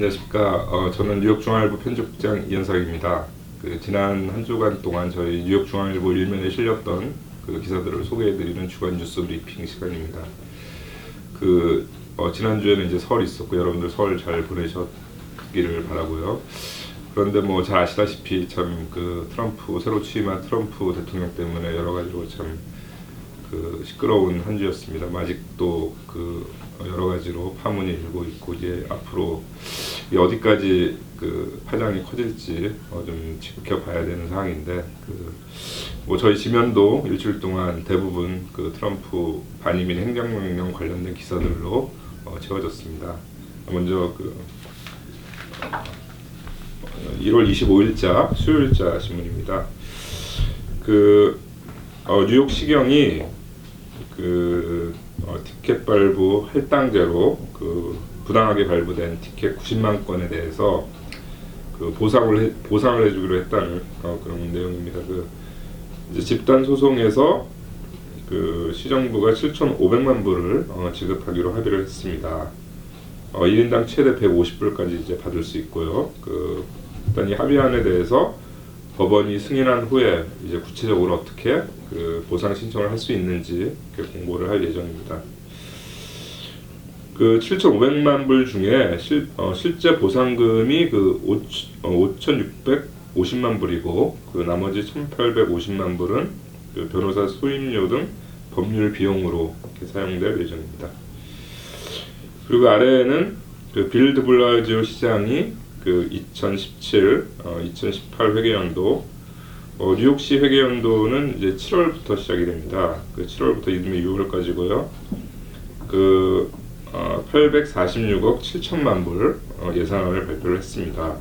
안녕하십니까. 저는 뉴욕중앙일보 편집국장 이현석입니다. 지난 한 주간 동안 저희 뉴욕중앙일보 일면에 실렸던 기사들을 소개해드리는 주간 뉴스 브리핑 시간입니다. 지난주에는 이제 설이 있었고 여러분들 설 잘 보내셨기를 바라고요. 그런데 잘 아시다시피 참 트럼프 새로 취임한 트럼프 대통령 때문에 여러 가지로 참 시끄러운 한 주였습니다. 아직도 여러 가지로 파문이 일고 있고 이제 앞으로 어디까지 파장이 커질지 좀 지켜봐야 되는 상황인데 저희 지면도 일주일 동안 대부분 트럼프 반이민 행정명령 관련된 기사들로 채워졌습니다. 먼저 1월 25일자 수요일자 신문입니다. 뉴욕 시경이 티켓 발부 할당제로 부당하게 발부된 티켓 90만 건에 대해서 보상을 해주기로 했다는 그런 내용입니다. 이제 집단 소송에서 시정부가 7,500만 불을 지급하기로 합의를 했습니다. 1인당 최대 150불까지 이제 받을 수 있고요. 일단 이 합의안에 대해서 법원이 승인한 후에 이제 구체적으로 어떻게 보상 신청을 할 수 있는지 공고를 할 예정입니다. 7,500만 불 중에 실제 보상금이 5,650만 불이고 나머지 1,850만 불은 변호사 수임료 등 법률 비용으로 이렇게 사용될 예정입니다. 그리고 아래에는 빌 드블라지오 시장이 2017, 2018 회계연도 뉴욕시 회계연도는 이제 7월부터 시작이 됩니다. 7월부터 이듬해 6월까지고요. 846억 7천만 불 예산안을 발표를 했습니다.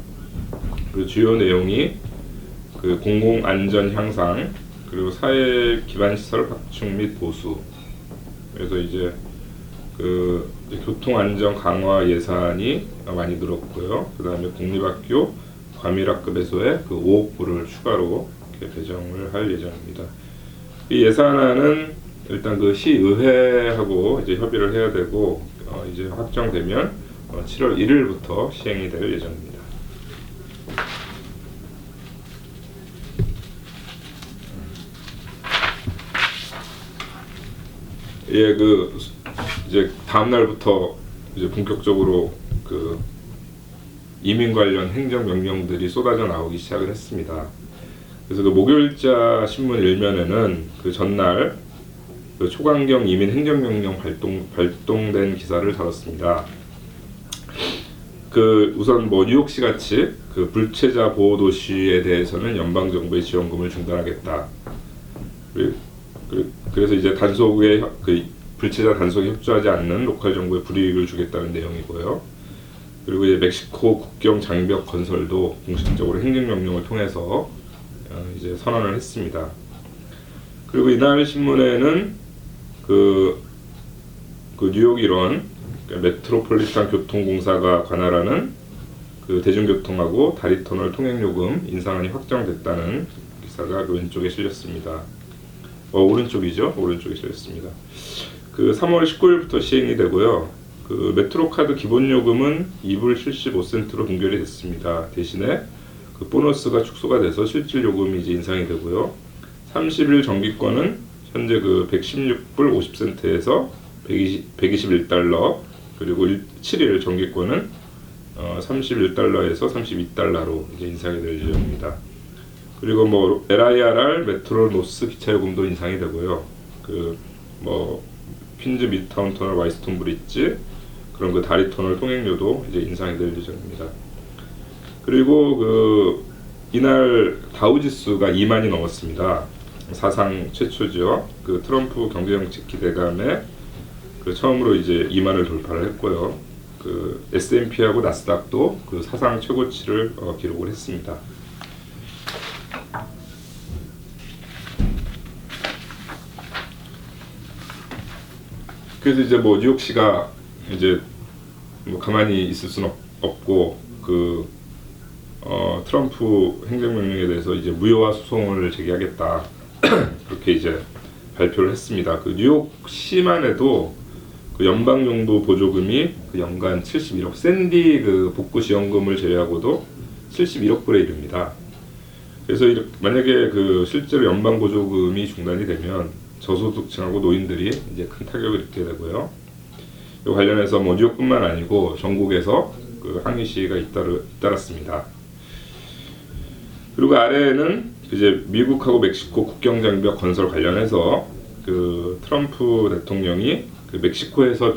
주요 내용이 공공안전 향상, 그리고 사회 기반 시설 확충 및 보수. 그래서 이제 교통 안전 강화 예산이 많이 늘었고요. 그 다음에 공립학교 과밀학급 해소에 5억 불을 추가로 이렇게 배정을 할 예정입니다. 이 예산안은 일단 시의회하고 이제 협의를 해야 되고 이제 확정되면 7월 1일부터 시행이 될 예정입니다. 예, 이제 다음 날부터 이제 본격적으로 이민 관련 행정 명령들이 쏟아져 나오기 시작을 했습니다. 그래서 목요일자 신문 일면에는 전날 초강경 이민 행정명령 발동된 기사를 다뤘습니다. 우선 뉴욕시 같이 불체자 보호 도시에 대해서는 연방 정부의 지원금을 중단하겠다. 그래서 이제 단속에 불체자 단속에 협조하지 않는 로컬 정부에 불이익을 주겠다는 내용이고요. 그리고 이제 멕시코 국경 장벽 건설도 공식적으로 행정명령을 통해서 이제 선언을 했습니다. 그리고 이날 신문에는 뉴욕 일원 메트로폴리탄 교통공사가 관할하는 대중교통하고 다리터널 통행요금 인상안이 확정됐다는 기사가 왼쪽에 실렸습니다. 오른쪽이죠. 오른쪽에 실렸습니다. 3월 19일부터 시행이 되고요. 메트로카드 기본요금은 2불 75센트로 동결이 됐습니다. 대신에 보너스가 축소가 돼서 실질 요금이 이제 인상이 되고요. 30일 정기권은 현재 116불 50센트에서 121달러, 그리고 7일 정기권은 31달러에서 32달러로 이제 인상이 될 예정입니다. 그리고 LIRR 메트로 노스 기차요금도 인상이 되고요. 퀸즈 미드타운 터널 와이스톤 브릿지 그런 다리 터널 통행료도 이제 인상이 될 예정입니다. 그리고 이날 다우지수가 2만이 넘었습니다. 사상 최초죠. 트럼프 경제정책 기대감에 처음으로 이제 2만을 돌파를 했고요. S&P하고 나스닥도 사상 최고치를 기록을 했습니다. 그래서 이제 뉴욕시가 이제 가만히 있을 수는 없고 트럼프 행정명령에 대해서 이제 무효화 소송을 제기하겠다 그렇게 이제 발표를 했습니다. 뉴욕시만 해도 그 연방정부 보조금이 그 연간 71억, 샌디 그 복구지원금을 제외하고도 71억 불에 이릅니다. 그래서 만약에 그 실제로 연방 보조금이 중단이 되면 저소득층하고 노인들이 이제 큰 타격을 입게 되고요. 이 관련해서 뭐 뉴욕뿐만 아니고 전국에서 그 항의 시위가 잇따랐습니다. 그리고 아래에는 이제 미국하고 멕시코 국경 장벽 건설 관련해서 그 트럼프 대통령이 그 멕시코에서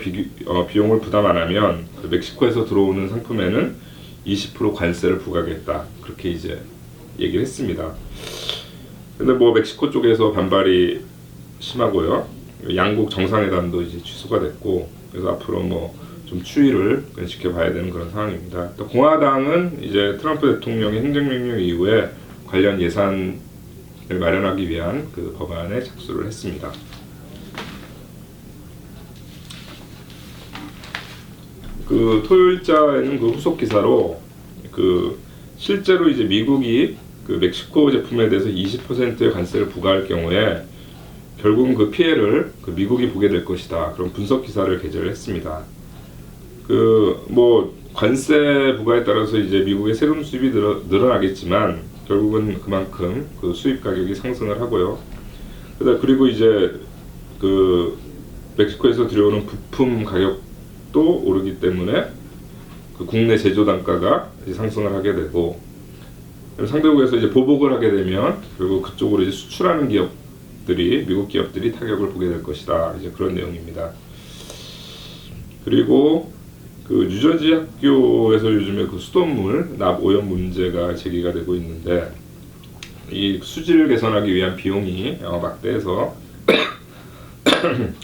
비용을 부담 안 하면 그 멕시코에서 들어오는 상품에는 20% 관세를 부과하겠다, 그렇게 이제 얘기를 했습니다. 근데 뭐 멕시코 쪽에서 반발이 심하고요. 양국 정상회담도 이제 취소가 됐고, 그래서 앞으로 뭐 좀 추이를 지켜봐야 되는 그런 상황입니다. 또 공화당은 이제 트럼프 대통령의 행정명령 이후에 관련 예산을 마련하기 위한 그 법안에 착수를 했습니다. 그 토요일자에는 그 후속 기사로 그 실제로 이제 미국이 그 멕시코 제품에 대해서 20%의 관세를 부과할 경우에 결국은 그 피해를 그 미국이 보게 될 것이다, 그런 분석 기사를 게재를 했습니다. 그 뭐 관세 부과에 따라서 이제 미국의 세금 수입이 늘어나겠지만 결국은 그만큼 그 수입 가격이 상승을 하고요. 그리고 이제 그 멕시코에서 들여오는 부품 가격도 오르기 때문에 그 국내 제조 단가가 이제 상승을 하게 되고, 상대국에서 이제 보복을 하게 되면 결국 그쪽으로 이제 수출하는 기업들이, 미국 기업들이 타격을 보게 될 것이다, 이제 그런 내용입니다. 그리고 그 뉴저지 학교에서 요즘에 그 수돗물 납 오염 문제가 제기가 되고 있는데, 이 수질 개선하기 위한 비용이 막대해서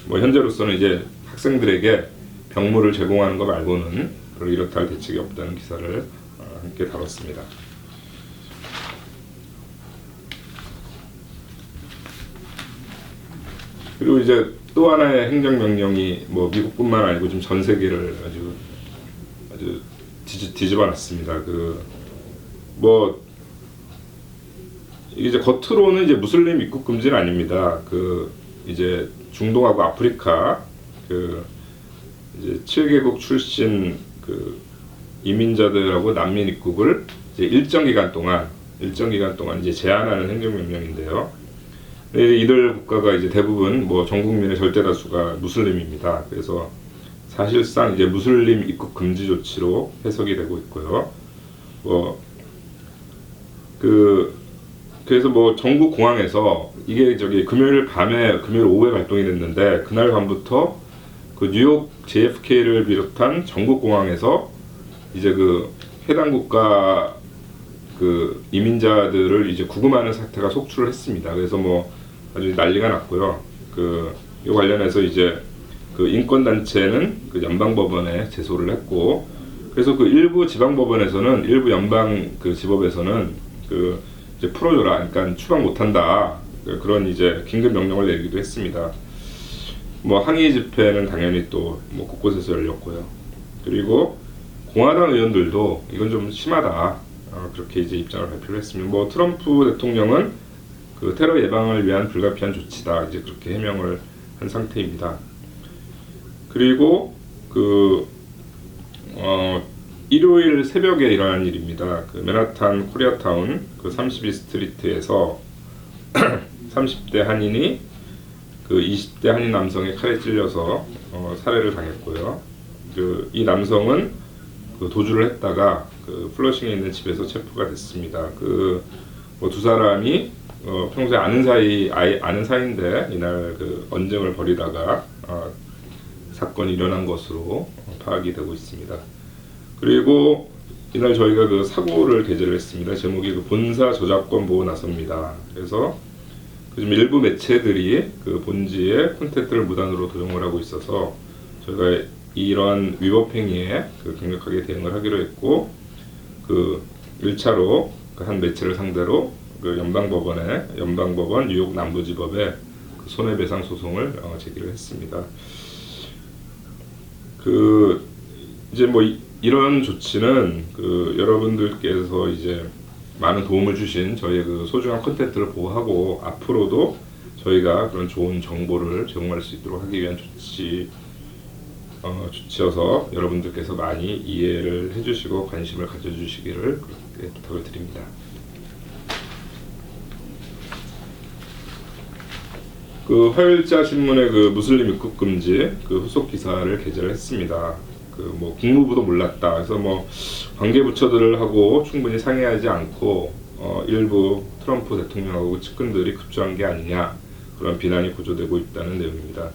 뭐 현재로서는 이제 학생들에게 병물을 제공하는 것 말고는 이렇다 할 대책이 없다는 기사를 함께 다뤘습니다. 그리고 이제 또 하나의 행정명령이 뭐 미국뿐만 아니고 지금 전 세계를 아주 뒤집어놨습니다. 그 뭐 이제 겉으로는 이제 무슬림 입국 금지는 아닙니다. 그 이제 중동하고 아프리카 그 이제 7개국 출신 그 이민자들하고 난민 입국을 이제 일정 기간 동안 이제 제한하는 행정명령인데요. 이들 국가가 이제 대부분 뭐 전 국민의 절대 다수가 무슬림입니다. 그래서 사실상 이제 무슬림 입국 금지 조치로 해석이 되고 있고요. 그래서 뭐 전국 공항에서 이게 금요일 오후에 발동이 됐는데, 그날 밤부터 그 뉴욕 JFK를 비롯한 전국 공항에서 이제 그 해당 국가 그 이민자들을 이제 구금하는 사태가 속출을 했습니다. 그래서 뭐 아주 난리가 났고요. 이 관련해서 이제 그 인권단체는 그 연방법원에 제소를 했고, 그래서 그 일부 지방법원에서는, 일부 연방 그 지법에서는 그 이제 풀어줘라, 그러니까 추방 못한다, 그런 이제 긴급 명령을 내리기도 했습니다. 뭐 항의 집회는 당연히 또 뭐 곳곳에서 열렸고요. 그리고 공화당 의원들도 이건 좀 심하다, 그렇게 이제 입장을 발표를 했습니다. 뭐 트럼프 대통령은 그 테러 예방을 위한 불가피한 조치다, 이제 그렇게 해명을 한 상태입니다. 그리고 일요일 새벽에 일어난 일입니다. 그 맨하탄 코리아타운 그 32스트리트에서 30대 한인이 그 20대 한인 남성의 칼에 찔려서 살해를 당했고요. 이 남성은 그 도주를 했다가 그 플러싱에 있는 집에서 체포가 됐습니다. 뭐 두 사람이 평소에 아는 사이인데 이날 그 언쟁을 벌이다가 사건이 일어난 것으로 파악이 되고 있습니다. 그리고 이날 저희가 그 사고를 게재를 했습니다. 제목이 그 본사 저작권 보호 나섭니다. 그래서 요즘 일부 매체들이 그 본지에 콘텐츠를 무단으로 도용을 하고 있어서 저희가 이러한 위법 행위에 그 강력하게 대응을 하기로 했고, 그 1차로 그 한 매체를 상대로 그 연방법원 뉴욕 남부지법에 그 손해배상 소송을 제기를 했습니다. 그 이제 뭐 이런 조치는 그 여러분들께서 이제 많은 도움을 주신 저희의 그 소중한 콘텐츠를 보호하고, 앞으로도 저희가 그런 좋은 정보를 제공할 수 있도록 하기 위한 조치여서 여러분들께서 많이 이해를 해주시고 관심을 가져주시기를 그렇게 부탁을 드립니다. 그 화요일자 신문의 그 무슬림 입국 금지 그 후속 기사를 게재를 했습니다. 그 뭐 국무부도 몰랐다. 그래서 뭐 관계 부처들하고 충분히 상의하지 않고 일부 트럼프 대통령하고 측근들이 급조한 게 아니냐, 그런 비난이 고조되고 있다는 내용입니다.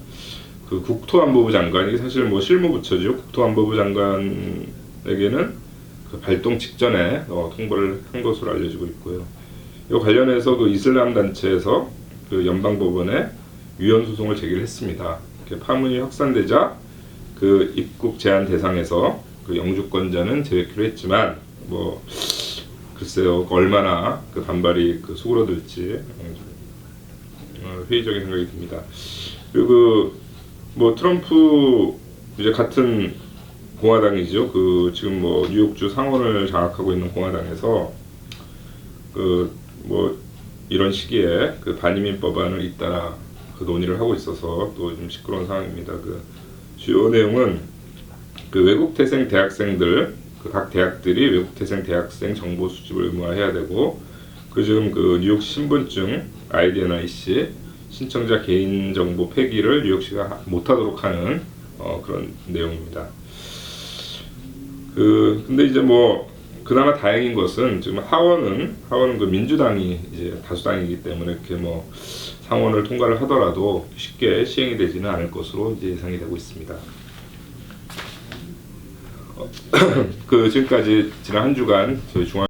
그 국토안보부 장관, 이게 사실 뭐 실무부처죠. 국토안보부 장관에게는 그 발동 직전에 통보를 한 것으로 알려지고 있고요. 이 관련해서 그 이슬람 단체에서 그 연방법원에 위헌 소송을 제기를 했습니다. 파문이 확산되자 그 입국 제한 대상에서 그 영주권자는 제외키로 했지만, 뭐 글쎄요, 얼마나 그 반발이 그 수그러들지 회의적인 생각이 듭니다. 그리고 뭐 트럼프 이제 같은 공화당이죠. 그 지금 뭐 뉴욕주 상원을 장악하고 있는 공화당에서 그 뭐 이런 시기에 그 반이민 법안을 잇따라 그 논의를 하고 있어서 또 좀 시끄러운 상황입니다. 그 주요 내용은 그 외국 태생 대학생들, 그 각 대학들이 외국 태생 대학생 정보 수집을 의무화해야 되고, 그 지금 그 뉴욕 신분증 IDNIC 신청자 개인 정보 폐기를 뉴욕시가 못하도록 하는 그런 내용입니다. 근데 이제 뭐 그나마 다행인 것은 지금 하원은 그 민주당이 이제 다수당이기 때문에 이렇게 뭐 상원을 통과를 하더라도 쉽게 시행이 되지는 않을 것으로 이제 예상이 되고 있습니다. 그 지금까지 지난 한 주간 저희 중앙